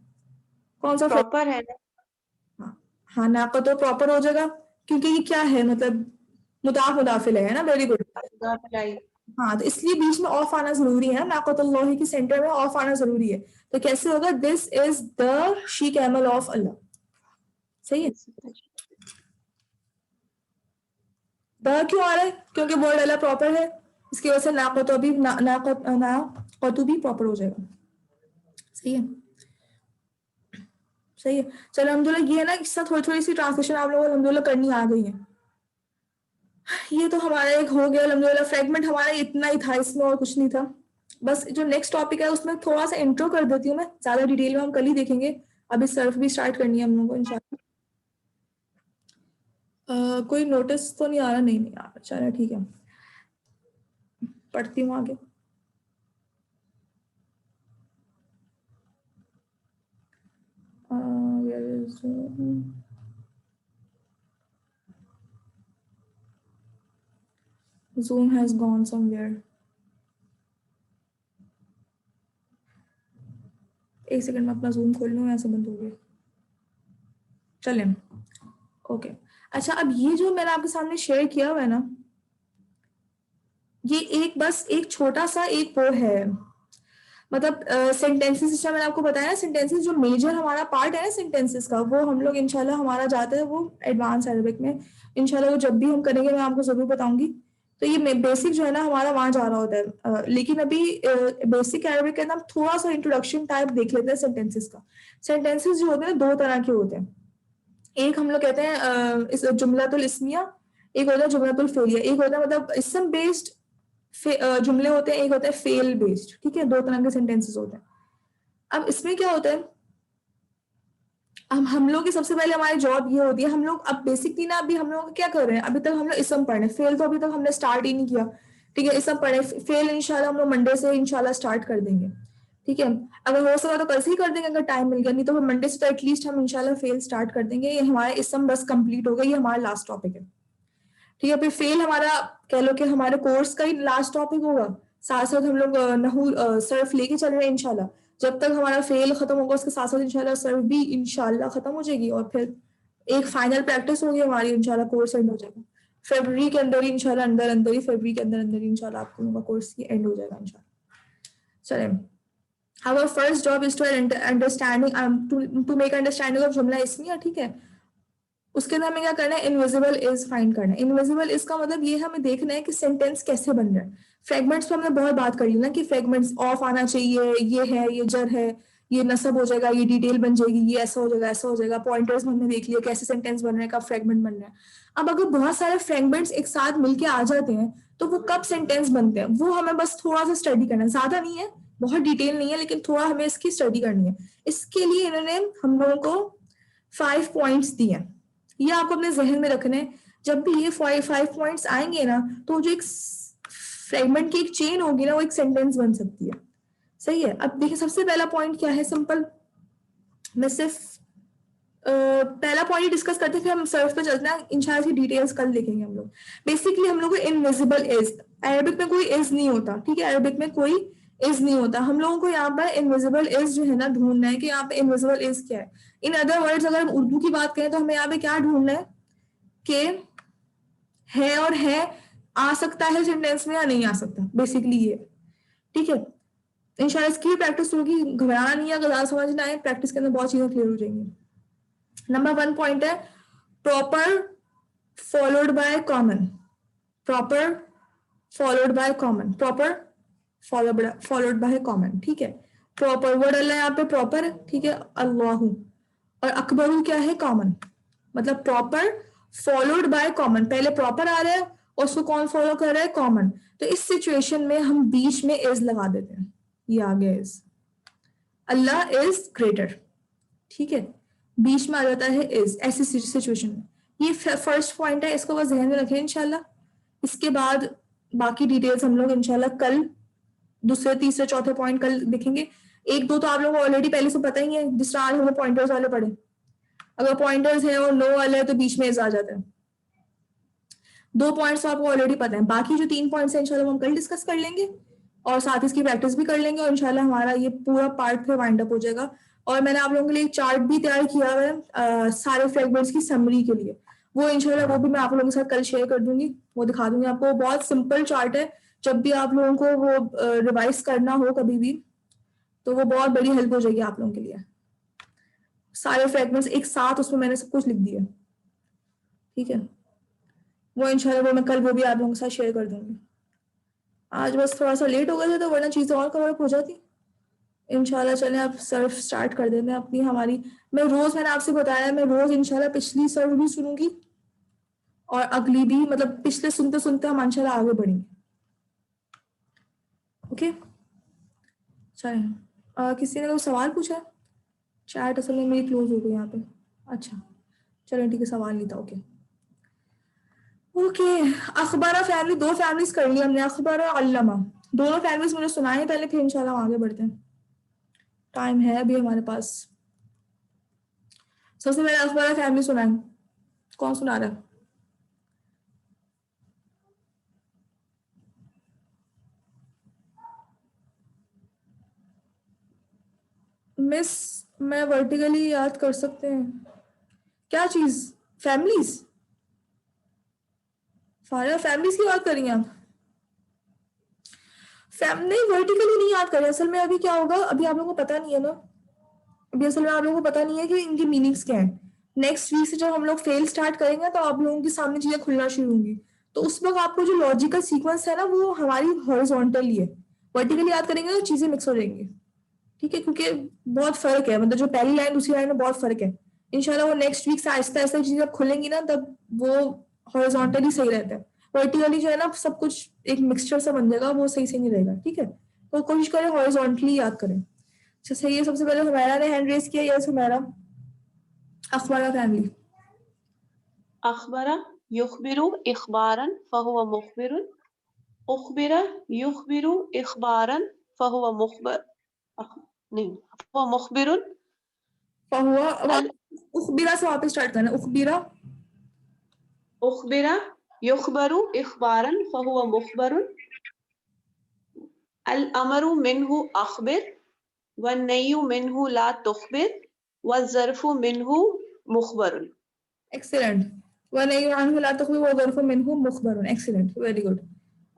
कौन सा proper है ना, हाँ नाक़त तो प्रॉपर हो जाएगा, क्योंकि ये क्या है मतलब मुदाफ मुदाफिल है ना, वेरी गुड, apply, हाँ, तो इसलिए बीच में ऑफ आना जरूरी है, नाक़तुल्लाह के सेंटर में ऑफ आना जरूरी है। तो कैसे होगा, this is the she camel of Allah, सही है। द क्यों आ रहा है, क्योंकि वर्ड अल्लाह प्रॉपर है, इसकी वजह से नाक़तु भी प्रॉपर हो जाएगा, सही है। सही है, चलो अल्हम्दुलिल्लाह, ये है ना इससे थोड़ी थोड़ी सी ट्रांसलेशन आप लोगों को अल्हम्दुलिल्लाह करनी आ गई है। ये तो हमारा एक हो गया अल्हम्दुलिल्लाह, फ्रेगमेंट हमारा इतना ही था, इसमें और कुछ नहीं था। बस जो नेक्स्ट टॉपिक है उसमें थोड़ा सा इंट्रो कर देती हूँ मैं, ज्यादा डिटेल में हम कल ही देखेंगे। अभी सर्फ भी स्टार्ट करनी है हम लोगों को इंशाल्लाह। कोई नोटिस तो नहीं आ रहा, नहीं आ रहा, चलो ठीक है, पढ़ती हूँ आगे। where is Zoom has gone somewhere. एक सेकंड में अपना जूम खोल लूँ, ऐसे बंद हो गया, चलें ओके। अच्छा, अब ये जो मैंने आपके सामने शेयर किया हुआ है ना, ये एक बस एक छोटा सा एक वो है, मतलब सेंटेंसेस सिस्टम मैंने आपको बताया ना, सेंटेंसेस जो मेजर हमारा पार्ट है ना सेंटेंसेस का, वो हम लोग इंशाल्लाह हमारा जाता है वो एडवांस अरबिक में, इंशाल्लाह वो जब भी हम करेंगे मैं आपको जरूर बताऊंगी। तो ये बेसिक जो है ना हमारा वहां जा रहा होता है, लेकिन अभी बेसिक अरबिक के अंदर हम थोड़ा सा इंट्रोडक्शन टाइप देख लेते हैं सेंटेंसेस का। सेंटेंसेस जो होते हैं दो तरह के होते हैं, एक हम लोग कहते हैं इस जुमलातुल इस्मिया, एक होता है जुमलातुल फेलिया, एक होता है मतलब इसम बेस्ड जुमले होते हैं, एक होता है फेल बेस्ड, ठीक है, दो तरह के सेंटेंसेस होते हैं। अब इसमें क्या होता है, हम लोग की सबसे पहले हमारी जॉब ये होती है, हम लोग अब बेसिकली ना अभी हम लोग क्या कर रहे हैं, अभी तक हम लोग इसम पढ़ रहे हैं, फेल तो अभी तक हमने स्टार्ट ही नहीं किया, ठीक है, इसम पढ़े, फेल इंशाल्लाह हम लोग मंडे से इंशाल्लाह स्टार्ट कर देंगे, ठीक है। अगर हो सका तो कल से ही कर देंगे अगर टाइम मिल गया, नहीं तो मंडे से तो एटलीस्ट हम इंशाल्लाह फेल स्टार्ट कर देंगे। ये हमारा इसम बस कंप्लीट हो गया, ये हमारा लास्ट टॉपिक है, ठीक है। फिर फेल हमारा कह लो कि हमारे कोर्स का ही लास्ट टॉपिक होगा, साथ साथ हम लोग नहू सर्फ लेके चल रहे हैं इंशाल्लाह, जब तक हमारा फेल खत्म होगा उसके साथ साथ इंशाल्लाह सर्फ भी इंशाल्लाह खत्म हो जाएगी, और फिर एक फाइनल प्रैक्टिस होगी हमारी, इंशाल्लाह कोर्स एंड हो जाएगा फरवरी के अंदर ही, इंशाल्लाह अंदर ही फरवरी के अंदर ही इंशाल्लाह आप लोगों का कोर्स ही एंड हो जाएगा इंशाल्लाह। चलें, our first job is to to make understanding of जुमला इसमिया, ठीक है। उसके अंदर हमें क्या करना है, इनविजिबल इज फाइंड करना है। इनविजिबल इज का मतलब ये हमें देखना है कि सेंटेंस कैसे बन रहा है। फ्रेगमेंट्स पे हमने बहुत बात कर ली ना कि फ्रेगमेंट्स ऑफ आना चाहिए, ये है, ये जर है, ये नसब हो जाएगा, ये डिटेल बन जाएगी, ये ऐसा हो जाएगा, ऐसा हो जाएगा। पॉइंटर्स में हमने देख लिया कैसे सेंटेंस बन रहा है, कब फ्रेगमेंट बन रहा है। अब अगर बहुत सारे फ्रेगमेंट्स एक साथ मिलके आ जाते हैं तो वो कब सेंटेंस बनते हैं, वो हमें बस थोड़ा सा स्टडी करना है, ज्यादा नहीं है, बहुत डिटेल नहीं है, लेकिन थोड़ा हमें इसकी स्टडी करनी है। इसके लिए इन्होंने हम लोगों को 5 पॉइंट्स दिए, ये आपको अपने जहन में रखना है। जब भी ये 5 पॉइंट्स आएंगे ना, तो जो एक फ्रेगमेंट की एक चेन होगी ना, वो एक सेंटेंस बन सकती है, सही है। अब देखिए सबसे पहला पॉइंट क्या है, सिंपल, मैं सिर्फ पहला पॉइंट डिस्कस करते फिर हम सर्फ पे चलते हैं, इंशाल्लाह की डिटेल्स कल देखेंगे हम लोग। बेसिकली हम लोग को इनविजिबल इज, अरबिक में कोई इज नहीं होता, ठीक है, अरबिक में कोई इज नहीं होता। हम लोगों को यहाँ पर इनविजिबल इज जो है ना ढूंढना है कि यहाँ पे इनविजिबल इज क्या है। इन अदर वर्ड्स अगर हम उर्दू की बात करें तो हमें यहाँ पे क्या ढूंढना है कि है और है आ सकता है सेंटेंस में या नहीं आ सकता, बेसिकली ये, ठीक है। इंशाल्लाह इसकी प्रैक्टिस होगी, घबराना नहीं है, अगर ज्यादा समझ ना आए प्रैक्टिस के अंदर बहुत चीजें क्लियर हो जाएंगी। नंबर 1 पॉइंट है proper followed by common, proper followed by common, proper followed by common, ठीक है। प्रॉपर वर्ड अल्लाह यहाँ पे प्रॉपर, ठीक है, अल्लाहु, और अकबरू क्या है, कॉमन, मतलब प्रॉपर फॉलोड बाय कॉमन, पहले प्रॉपर आ रहा है और उसको कौन फॉलो कर रहा है, कॉमन। तो इस सिचुएशन में हम बीच में इज लगा देते हैं, ये आ गया इज, अल्लाह इज ग्रेटर, ठीक है, बीच में आ जाता है इज, ऐसी सिचुएशन में। ये फर्स्ट पॉइंट है, इसको बस ध्यान में रखें इंशाल्लाह। इसके बाद बाकी डिटेल्स हम लोग इंशाल्लाह कल दूसरे तीसरे चौथे पॉइंट कल देखेंगे। 1-2 तो आप लोगों को ऑलरेडी पहले से पता ही है, जिस तरह आज हमने पॉइंटर्स वाले पढ़े। अगर पॉइंटर्स है और नो वाले है तो बीच में इज आ जाता है। 2 पॉइंट्स तो आपको ऑलरेडी पता है, बाकी जो 3 पॉइंट्स है इंशाल्लाह हम कल डिस्कस कर लेंगे और साथ ही इसकी प्रैक्टिस भी कर लेंगे, और इंशाल्लाह हमारा ये पूरा पार्ट फिर वाइंड अप हो जाएगा। और मैंने आप लोगों के लिए एक चार्ट भी तैयार किया हुआ है सारे फ्रेगमेंट्स की समरी के लिए, वो इंशाल्लाह वो भी मैं आप लोगों के साथ कल शेयर कर दूंगी, वो दिखा दूंगी आपको। बहुत सिंपल चार्ट है, जब भी आप लोगों को वो रिवाइज करना हो कभी भी, तो वो बहुत बड़ी हेल्प हो जाएगी आप लोगों के लिए। सारे फ्रेगमेंट्स एक साथ उसमें मैंने सब कुछ लिख दिया, ठीक है। वो इंशाल्लाह वो मैं कल वो भी आप लोगों के साथ शेयर कर दूंगी। आज बस थोड़ा सा लेट हो गया था, तो वरना चीज़ें और कवर अप हो जाती इंशाल्लाह। चलें अब सर्व स्टार्ट कर देते हैं अपनी हमारी। मैं रोज, मैंने आपसे बताया, मैं रोज इंशाल्लाह पिछली सर्व भी सुनूंगी और अगली भी, मतलब पिछले सुनते सुनते हम इंशाल्लाह आगे बढ़ेंगे। ओके चलें। किसी ने कोई सवाल पूछा? चैट असल में मेरी क्लोज हो गई यहाँ पे। अच्छा चलें ठीक है, सवाल नहीं था। Okay okay. अखबारा फैमिली, 2 फैमिलीज कर ली हमने, अखबार और अल्लामा, दोनों फैमिलीज मुझे सुनाए पहले, फिर इंशाल्लाह हम आगे बढ़ते हैं। टाइम है अभी हमारे पास। सबसे पहले अखबारा फैमिली सुनाए, कौन सुना रहा है? मिस, मैं वर्टिकली याद कर सकते हैं क्या चीज? फैमिलीज? फारिया फैमिलीज की बात करेंगे आप? फैमिली वर्टिकली नहीं याद करें। असल में अभी क्या होगा, अभी आप लोगों को पता नहीं है ना, अभी असल में आप लोगों को पता नहीं है कि इनकी मीनिंग्स क्या है। नेक्स्ट वीक से जब हम लोग फेल स्टार्ट करेंगे तो आप लोगों के सामने चीजें खुलना शुरू होंगी। तो उस वक्त आपको जो लॉजिकल सीक्वेंस है ना, वो हमारी हॉरिजॉन्टली है। वर्टिकली याद करेंगे तो चीजें मिक्स हो जाएंगी, ठीक है, क्योंकि बहुत फर्क है, मतलब जो पहली लाइन दूसरी लाइन में बहुत फर्क है। इंशाल्लाह वो नेक्स्ट वीक से आहिस्ता आहिस्ता चीजें जब खुलेंगी ना, तब वो हॉरिजॉन्टली सही रहता है। वर्टिकली जो है ना, सब कुछ एक मिक्सचर सा बन जाएगा, वो सही से नहीं रहेगा, ठीक है। तो कोशिश करें हॉरिजॉन्टली याद करें। अच्छा सही है। सबसे पहले हुमैरा ने हैंड रेज किया। यस हुमैरा। अखबारा फैमिली। अखबरा युखबिरु इखबारन फहुवा मुखबिरुन। उखबिरा युखबिरु इखबारन फहुवा मुखबर नहीं फहुवा मुखबिरुन। फहुआ, उखबिरा से वापस स्टार्ट करना। उखबिरा, उखबिरा युखबरु इखबारन फहुवा मुखबरुन। अल अमरु मिन्हु अखबिर वन्नय्यु मिन्हु ला तुखबिर वज़्ज़र्फु मिन्हु मुखबरुन। एक्सीलेंट। वनय्यु अन्हु ला तखवी व ज़र्फु मिन्हु मुखबरुन। Excellent, very good.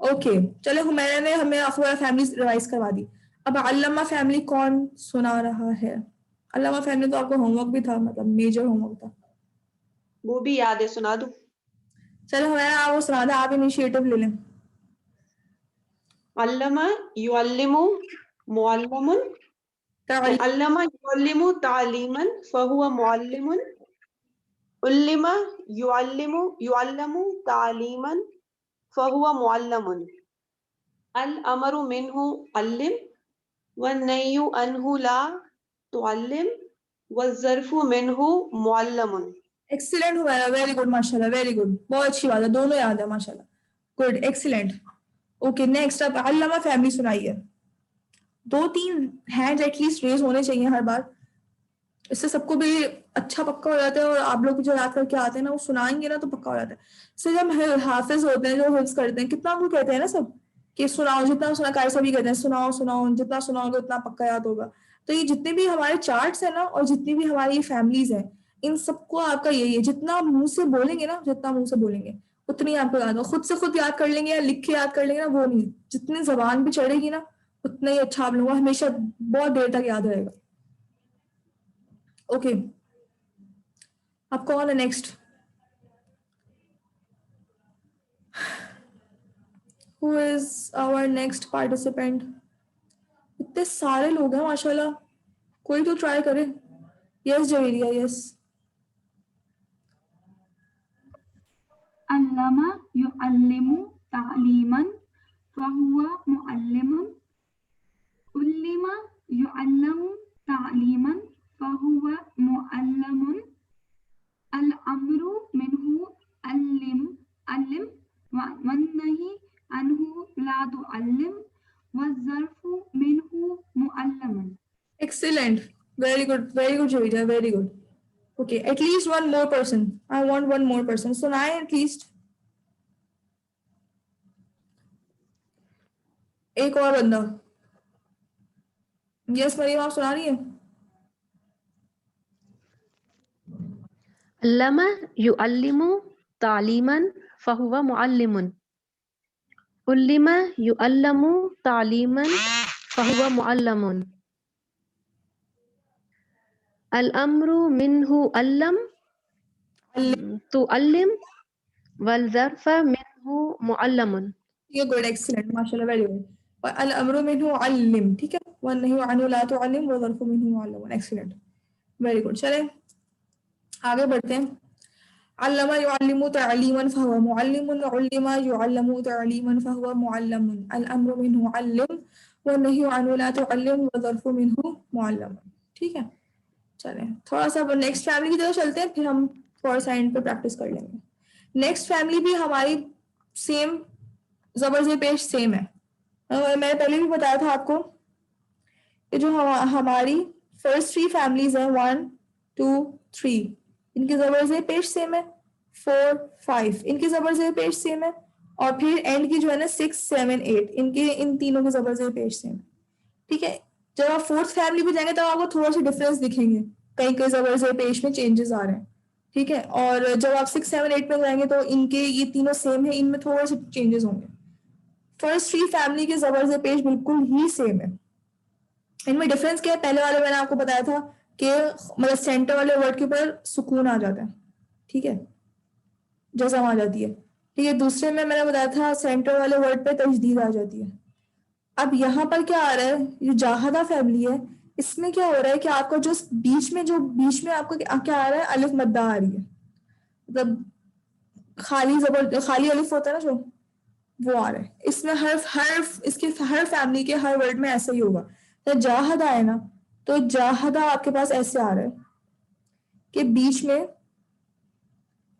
ओके चलो, हुमैरा ने हमें अखबारा फैमिली रिवाइज करवा दी। अब अल्लामा फैमिली कौन सुना रहा है? अल्लामा फैमिली तो आपको होमवर्क भी था, मतलब मेजर होमवर्क था। वो भी याद है, सुना दूं? चलो हुमैरा आप वो सुना दे, आप इनिशिएटिव ले लें। अल्लमा युअल्लिमु मुअल्लिमुन। ताली- अल्लमा युअल्लिमु तालीमन फहुवा मुअल्लिमुन। उल्लिमा युअल्लिमु युअल्लमु तालीमन फहुवा मुअल्लमुन। अल अमरु मिन्हु अल्लिम वन्नय्यु अन्हु ला तुअल्लिम वज़्ज़र्फु मिन्हु मुअल्लमुन। एक्सीलेंट हुमैरा, वेरी गुड, माशाल्लाह, वेरी गुड, बहुत अच्छी बात है, दोनों याद है माशाल्लाह, गुड, एक्सीलेंट। ओके नेक्स्ट अब अल्लामा फैमिली सुनाइए। 2-3 हैंड एटलीस्ट रेज होने चाहिए हर बार, इससे सबको भी अच्छा पक्का हो जाता है। और आप लोग जो याद करके आते हैं ना, वो सुनाएंगे ना तो पक्का हो जाता है। इससे जब हाफिज होते हैं, जो हिफ्ज करते हैं, कितना वो कहते हैं ना सब कि सुनाओ, जितना सुना, कारी भी कहते हैं सुनाओ सुनाओ, जितना सुनाओगे उतना पक्का याद होगा। तो ये जितने भी हमारे चार्ट्स है ना, और जितनी भी हमारी फैमिलीज हैं, इन सबको आपका यही है, जितना मुंह से बोलेंगे ना, जितना मुंह से बोलेंगे उतनी आपको याद हो। खुद से खुद याद कर लेंगे या लिख के याद कर लेंगे ना, वो नहीं, जितनी जबान भी चढ़ेगी ना, उतना ही अच्छा आप लोगों को हमेशा बहुत देर तक याद रहेगा। ओके अब कौन है next? Who is our next participant? इतने सारे लोग हैं माशाल्लाह, कोई तो ट्राई करे। Yes Javeria, yes. अल्लमा युअल्लिमु तालीमन फहुवा मुअल्लिमुन। उल्लिमा युअल्लमु तालीमन फहुवा मुअल्लमुन। अल अमरु मिन्हु अल्लिम वन्नही अन्हु ला तुअल्लिम वज़्ज़र्फु मिन्हु मुअल्लमुन। Excellent, very good Javeria, very good. Okay, at least one more person. I want one more person. सुनाए at least एक और बंदा। यस मरियम, आप सुना रही है? अल्लमा युअल्लिमु तालीमन फहुवा मुअल्लिमुन। उल्लिमा युअल्लमु तालीमन फहुवा मुअल्लमुन। अल अम्रु मिन्हु अल्लम तुअल्लिम वल ज़र्फ़ मिन्हु मुअल्लमुन। ये गुड, एक्सीलेंट, माशाल्लाह, वेरी गुड। और अल अम्रु मिन्हु अल्लिम, ठीक है, वन नही अनु ला तुअल्लिम व ज़र्फ़ु मिन्हु मुअल्लमुन, एक्सीलेंट, वेरी गुड। चले आगे बढ़ते हैं। अल्लमा युअल्लिमु तअलीमन फहुवा मुअल्लिमुन, उल्लिमा युअल्लमु तअलीमन फहुवा मुअल्लमुन, अल अम्रु मिन्हु अल्लिम व नही अनु ला तुअल्लिम व ज़र्फ़ु मिन्हु मुअल्लमुन, ठीक है। चलें थोड़ा सा नेक्स्ट फैमिली की तरफ चलते हैं, फिर हम थोड़ा सा एंड पे प्रैक्टिस कर लेंगे। नेक्स्ट फैमिली भी हमारी सेम जबर से पेश सेम है। मैंने पहले भी बताया था आपको कि जो हमारी फर्स्ट 3 फैमिलीज हैं 1 2 3, इनकी जबर से पेश सेम है। 4 5 इनकी जबर से पेश सेम है। और फिर एंड की जो है ना 6 7 8 इनके इन तीनों की जबर से पेश सेम है, ठीक है। जब आप फोर्थ फैमिली पे जाएंगे तब आपको थोड़ा सा डिफरेंस दिखेंगे, कई कई जबर से पेश में चेंजेस आ रहे हैं, ठीक है। और जब आप 6 7 8 पे जाएंगे तो इनके ये तीनों सेम है, इनमें थोड़े से चेंजेस होंगे। फर्स्ट 3 फैमिली के जबर से पेश बिल्कुल ही सेम है। इनमें डिफरेंस क्या है, पहले वाले मैंने आपको बताया था कि मतलब सेंटर वाले वर्ड के ऊपर सुकून आ जाता है, ठीक है, जज़म आ जाती है, ठीक है। दूसरे में मैंने बताया था सेंटर वाले वर्ड पे तजदीद आ जाती है। अब यहाँ पर क्या आ रहा है, ये जाहदा फैमिली है, इसमें क्या हो रहा है कि आपका जो बीच में आपको क्या आ रहा है, अलिफ मद्दा आ रही है, मतलब खाली अलिफ होता है ना जो, वो आ रहा है। इसमें हर फैमिली के हर वर्ड में ऐसा ही होगा। तो जाहदा है ना, तो जाहदा आपके पास ऐसे आ रहा है कि बीच में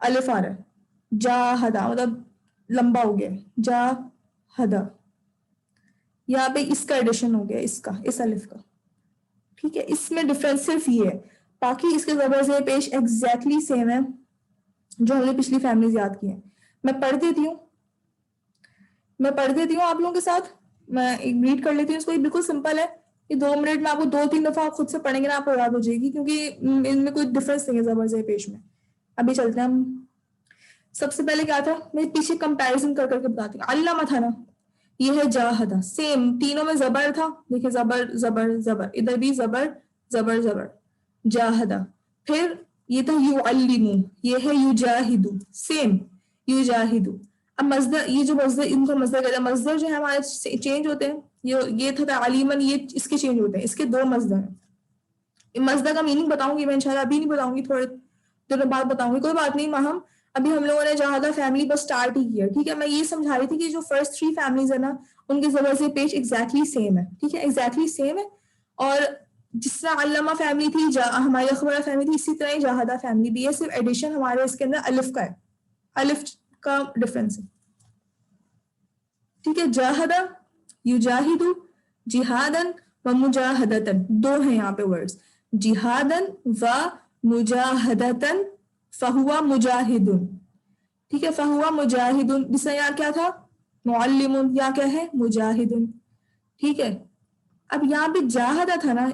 अलिफ आ रहा है, जाहदा मतलब लंबा हो गया जाहदा। यहाँ पे इसका एडिशन हो गया, इस अलिफ का, ठीक है। इसमें डिफरेंस सिर्फ ये है, बाकी इसके जबर से पेश एग्जैक्टली सेम है जो हमने पिछली फैमिलीज याद की है। मैं पढ़ देती हूँ आप लोगों के साथ, मैं एक रीड कर लेती हूँ इसको। ये बिल्कुल सिंपल है, ये 2 मिनट में आपको 2-3 दफा आप खुद से पढ़ेंगे ना, आपको याद हो जाएगी, क्योंकि इनमें कोई डिफरेंस नहीं है जबर से पेश में। अभी चलते हैं हम। सबसे पहले क्या था, मैं पीछे कंपैरिजन कर करके बताती हूँ। अल्लामा था ना, ये है जाहदा, सेम तीनों में जबर था, देखिए जबर जबर जबर, इधर भी जबर जबर जबर, जाहदा। फिर ये था युअल्लिमु, ये है युजाहिदु, सेम युजाहिदु। अब मजदर, ये जो मजदर, इनको मजदर कहते हैं। मजदर जो है हमारे चेंज होते हैं, ये था तालीमन, ये इसके चेंज होते हैं, इसके 2 मजदर हैं। मजदर का मीनिंग बताऊंगी मैं इंशाल्लाह, अभी नहीं बताऊंगी, थोड़े दिनों बाद बताऊंगी, कोई बात नहीं। माहम अभी हम लोगों ने जाहदा फैमिली बस स्टार्ट ही किया, ठीक है। मैं ये समझा रही थी कि जो फर्स्ट 3 फैमिलीज है ना, उनके जबर से पेश एग्जैक्टली सेम है, ठीक है, एग्जैक्टली सेम है। और जिस तरह अल्लामा फैमिली थी, हमारी अखबार फैमिली थी, इसी तरह ही जाहदा फैमिली भी है, सिर्फ एडिशन हमारे इसके अंदर अलिफ का है, अलिफ का डिफरेंस है, ठीक है। जाहदा युजाहिदु, जिहादन व मुजाहदतन, 2 हैं यहाँ पे वर्ड्स, जिहादन व मुजाहदतन, फहुआ मुजाहिदुन, ठीक है, फहुआ मुजाहिदुन। जिससे यहाँ क्या था, मुअल्लिमुन, या क्या है, मुजाहिदुन, ठीक है। अब यहाँ पे जाहदा था ना,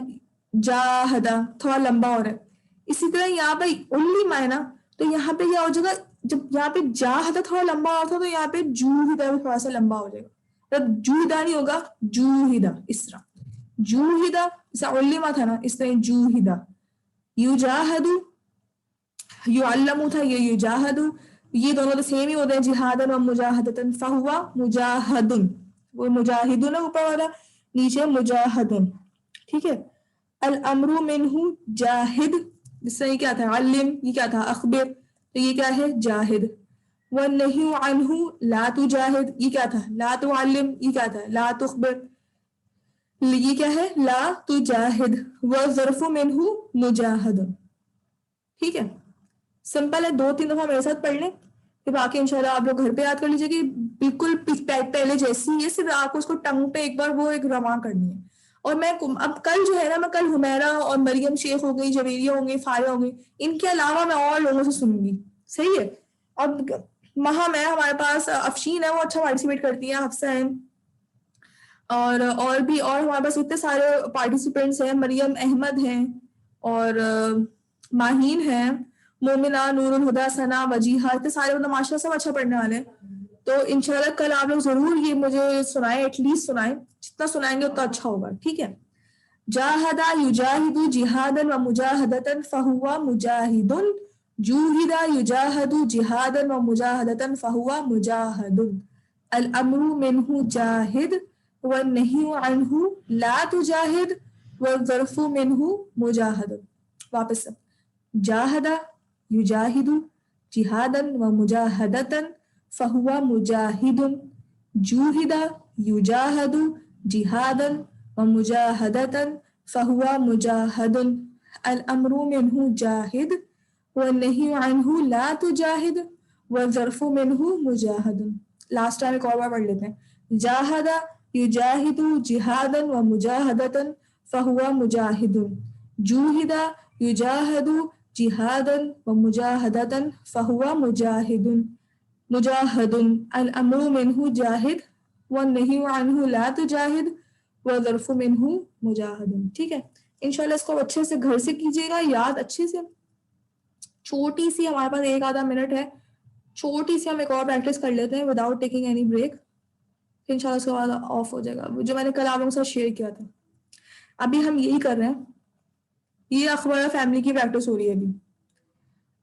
जाहदा थोड़ा लंबा हो रहा है। इसी तरह यहाँ पे उल्लिमा है ना, तो यहाँ पे क्या हो जाएगा, जब यहाँ पे जाहदा थोड़ा लंबा हो था तो यहाँ पे जूहिदा भी थोड़ा सा लंबा हो जाएगा, तब जूहिदा नहीं होगा, जूहिदा, इस तरह जूहिदा, जैसा उल्लिमा था ना, इस तरह जूहिदा। युजाहदु, युअल्लमु था, ये युजाहदु, ये दोनों तो सेम ही होते हैं, जिहादन और मुजाहदतन। फहुआ मुजाहदुन, वो मुजाहिदुन है ऊपर वाला, नीचे मुजाहदुन, ठीक है। अल अम्रु मिन्हु जाहिद, जिससे ये क्या था, अल्लिम, ये क्या था, अखबिर, तो ये क्या है, जाहिद। व नही अन्हु ला तुजाहिद, ये क्या था, ला तुअल्लिम, ये क्या था, ला तुखबिर, ये क्या है, ला तुजाहिद। व ज़र्फु मिन्हु मुजाहदुन, ठीक है। सिंपल है, 2-3 दफा मेरे साथ पढ़ लें, फिर बाकी इंशाल्लाह आप लोग घर पे याद कर लीजिए कि बिल्कुल पहले जैसी है, सिर्फ आपको उसको टंग पे एक बार वो एक रवा करनी है। और मैं अब कल जो है ना, मैं कल हुमैरा और मरियम शेख हो गई, जवेरिया हो गई, फारिया हो गई, इनके अलावा मैं और लोगों से सुनूंगी, सही है। अब महम है हमारे पास, अफशीन है, वो अच्छा पार्टिसिपेट करती है, हफ्सा है, और भी, और हमारे पास इतने सारे पार्टिसिपेंट्स हैं, मरियम अहमद हैं, और माहीन है, मोमिना, नूरुल हुदा, सना, वजीहा, इतने सारे, मतलब माशाल्लाह सब अच्छा पढ़ने वाले हैं। तो इंशाल्लाह कल आप लोग जरूर ये मुझे सुनाएं, एटलीस्ट सुनाएं, जितना सुनाएंगे उतना अच्छा होगा, ठीक है। जाहदा युजाहिदु जिहादन व मुजाहदतन फहुवा मुजाहिदुन, जुहिदा युजाहदु जिहादन व मुजाहदतन फहुवा मुजाहिदुन, अल अमरु मिन्हु जाहिद व नही अन्हु ला तुजाहिद व ज़र्फु मिन्हु मुजाहिद। वापस से, जाहदा युजाहिदु जिहादन व मुजाहदतन फहुवा मुजाहिदुन, जुहिदा युजाहदु जिहादन व मुजाहदतन फहुवा मुजाहिदुन, अल अमरु मिन्हु जाहिद व नही अन्हु ला तुजाहिद व ज़र्फु मिन्हु मुजाहिदुन। लास्ट टाइम एक और बार पढ़ लेते हैं। जाहदा युजाहिदु जिहादन व मुजाहदतन फहुवा मुजाहिदुन, जुहिदा युजाहदु जिहादन व मुजाहदतन फहुवा मुजाहिदुन, मुजाहिदुन, अल अमरु मिन्हु जाहिद व नही अन्हु ला तुजाहिद व ज़र्फु मिन्हु मुजाहिदुन। ठीक है, इंशाल्लाह इसको अच्छे से घर से कीजिएगा याद अच्छे से। छोटी सी हमारे पास एक आधा मिनट है, छोटी सी हम एक और प्रैक्टिस कर लेते हैं विदाउट टेकिंग एनी ब्रेक, इंशाल्लाह उसके बाद ऑफ हो जाएगा, जो मैंने कल आप लोगों के साथ शेयर किया था। अभी हम यही कर रहे हैं, ये अखबार फैमिली की प्रैक्टिस हो रही है अभी।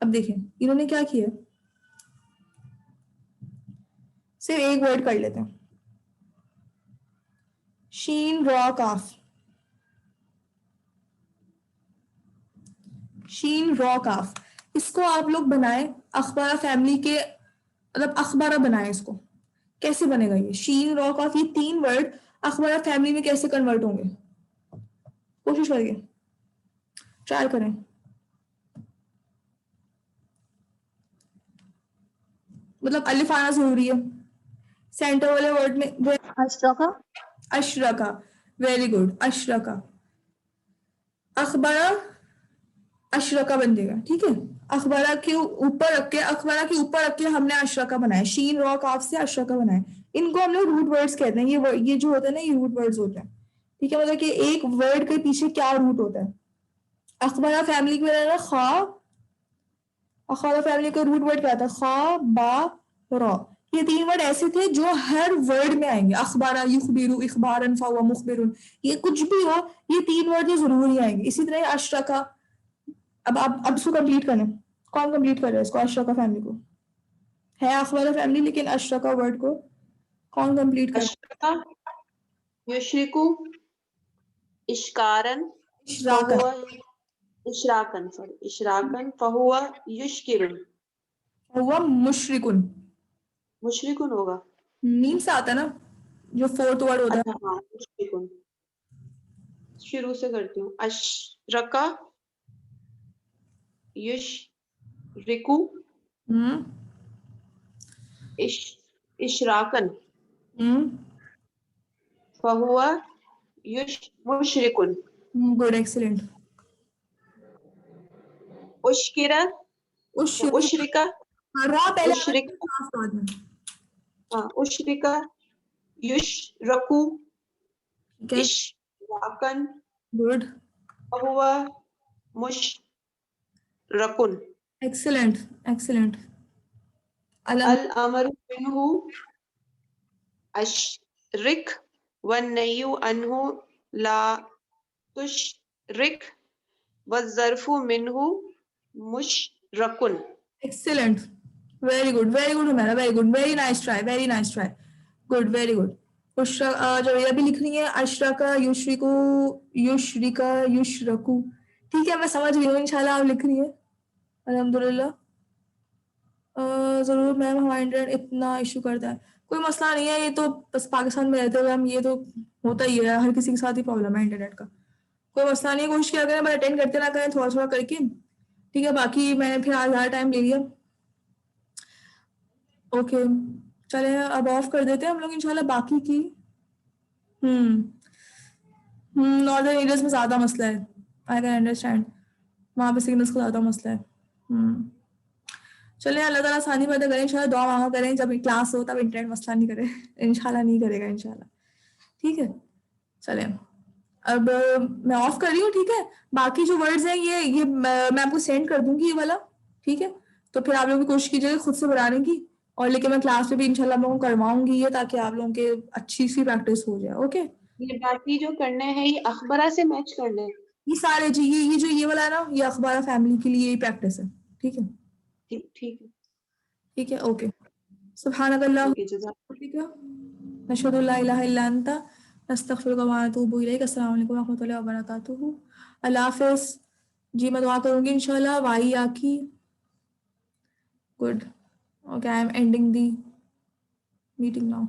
अब देखें इन्होंने क्या किया, सिर्फ एक वर्ड कर लेते हैं, शीन रॉ काफ, शीन रॉ काफ, इसको आप लोग बनाएं अखबार फैमिली के, मतलब अखबारा बनाएं इसको। कैसे बनेगा ये शीन रॉ काफ, ये तीन वर्ड अखबार फैमिली में कैसे कन्वर्ट होंगे, कोशिश करिए, ट्राई करें। मतलब अलिफ आना जरूरी है सेंटर वाले वर्ड में। अशरका, अशरका, वेरी गुड, अशरका, अखबारा अशरका बन जाएगा। ठीक है, अखबारा के ऊपर रख के, अखबारा के ऊपर रख के हमने अशरका बनाया, शीन रॉ काफ से अशरका बनाए। इनको हम लोग रूट वर्ड्स कहते हैं, ये जो होते हैं ना, ये रूट वर्ड्स होते हैं। ठीक है, मतलब कि एक वर्ड के पीछे क्या रूट होता है। अखबारा फैमिली के में खा, अखबारा फैमिली का रूट वर्ड क्या था, खा बा रॉ। ये तीन वर्ड ऐसे थे जो हर वर्ड में आएंगे, अखबारा युखबिरु, इखबारन फहुवा मुखबिरुन, ये कुछ भी हो ये तीन वर्ड जरूर ही आएंगे। इसी तरह अशरका, अब इसको कंप्लीट करना, कौन कंप्लीट कर रहा है इसको, अशरका फैमिली को, है अखबारा फैमिली, लेकिन अशरका वर्ड को कौन कंप्लीट कर, अशरका युशरिकु इश्कारन इशराकन, फहुवा इशराकन, सॉरी इशराकन फहुवा युशकिरुन, हुआ मुशरिकुन, मुशरिकुन होगा। मीम से आता है ना, जो फोर्थ वर्ड होता है। अच्छा हाँ, मुशरिकुन शुरू से करती हूँ। अशरका युशरिकु इशराकन फहुवा मुशरिकुन, गुड, एक्सीलेंट। उश्किरा उशरिका रॉ पहले, उशरिका, बाद में। हाँ उशरिका युशरकु ठीक है, इशराकन गुड, फहुवा मुशरकुन, एक्सीलेंट, एक्सीलेंट। अल अमरु मिन्हु अशरिक वन्नयु अन्हु ला तुशरिक वज़्ज़र्फु मिन्हु मुशरकुन। एक्सीलेंट, वेरी गुड हमारा, very good, very nice try, very nice try, good, very good. जो ये अभी लिख रही है, अशरका युशरिकु, युशरिका युशरकु, ठीक है, मैं समझ गई हूँ, इंशाल्लाह आप लिख रही है, अल्हम्दुलिल्लाह। जरूर मैम, हमारा इंटरनेट इतना इशू करता है, कोई मसला नहीं है, ये तो बस पाकिस्तान में रहते हुए हम, ये तो होता ही है, हर किसी के साथ ही प्रॉब्लम है इंटरनेट का, कोई मसला नहीं है, कोशिश किया करें, बट अटेंड करते ना करें, थोड़ा थोड़ा करके। ठीक है, बाकी मैंने फिर आज ज़्यादा टाइम ले लिया, ओके चले अब ऑफ कर देते हैं हम लोग इंशाल्लाह। बाकी की नॉर्दर्न एरियाज में ज़्यादा मसला है, आई कैन अंडरस्टैंड, वहाँ पे सिग्नल्स का ज़्यादा मसला है। चलिए, अल्लाह ताला आसानी पैदा करें, इंशाल्लाह दुआ मांगा करें, जब क्लास हो तब इंटरनेट मसला नहीं करे, इंशाल्लाह नहीं करेगा इंशाल्लाह। ठीक है, चले अब मैं ऑफ कर रही हूँ। ठीक है, बाकी जो वर्ड्स हैं ये मैं आपको सेंड कर दूंगी ये वाला। ठीक है, तो फिर आप लोग भी कोशिश कीजिएगा खुद से बनाने की, और लेकिन मैं क्लास में भी इंशाल्लाह आप लोगों को करवाऊंगी ये, ताकि आप लोगों के अच्छी सी प्रैक्टिस हो जाए। ओके, ये बाकी जो करने हैं ये अखबारा से मैच करने हैं। ये सारे जी, ये जो ये वाला है ना, ये अखबार फैमिली के लिए प्रैक्टिस है। ठीक है, ठीक है ठीक है, ओके। सुब्हानकल्लाह, ठीक है जज़ाक ठीक है, नशहदु अल्ला इलाहा इल्ला अंता नस्तगफिरुका व नतूबु इलैक। अस्सलामु अलैकुम व रहमतुल्लाहि व बरकातुहू। अल्लाह हाफ़िज़ जी। मैं दुआ करूंगी इंशाल्लाह वाही आकी। Good, okay, I am ending the meeting now.